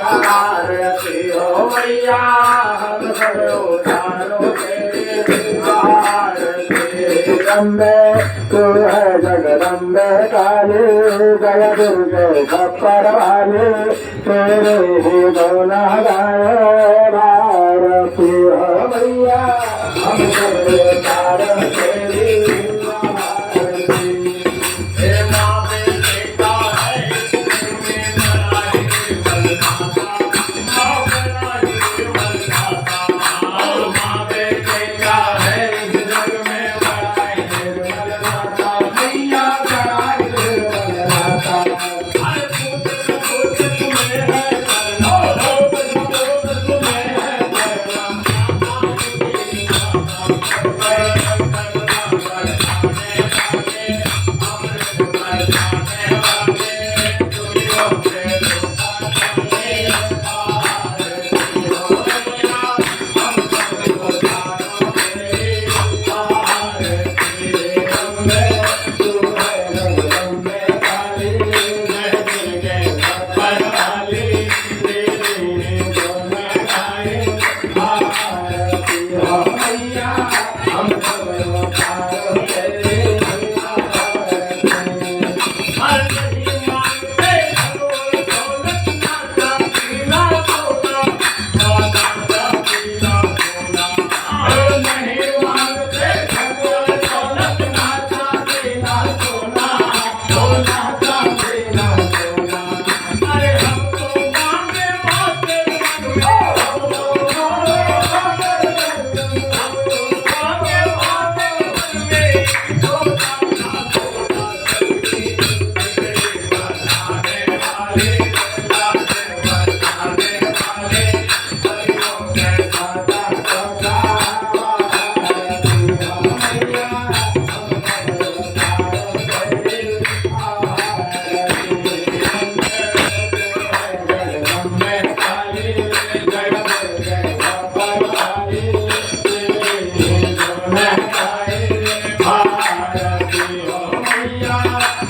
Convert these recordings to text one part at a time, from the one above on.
आरती हो मैया हम सब उतारो तेरी आरती। अम्बे तू है जगदम्बे काली जय दुर्गे खप्पर वाली तेरे ही दोना गाए आरती हो मैया हम सब उतारो तेरी आरती। हे माँ बेटे का है इसमें बनाई बलनाता माँ बनाई बलनाता माँ बेटे का है इस जग में बनाई बलनाता मैया बनाई बलनाता। हर पुत्र तुम्हें है करना पुत्र तुम्हें है करना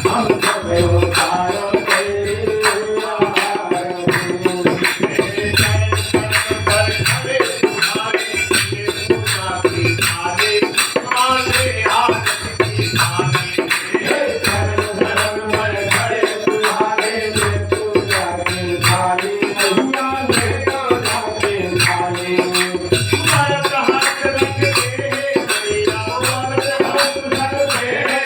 हम सब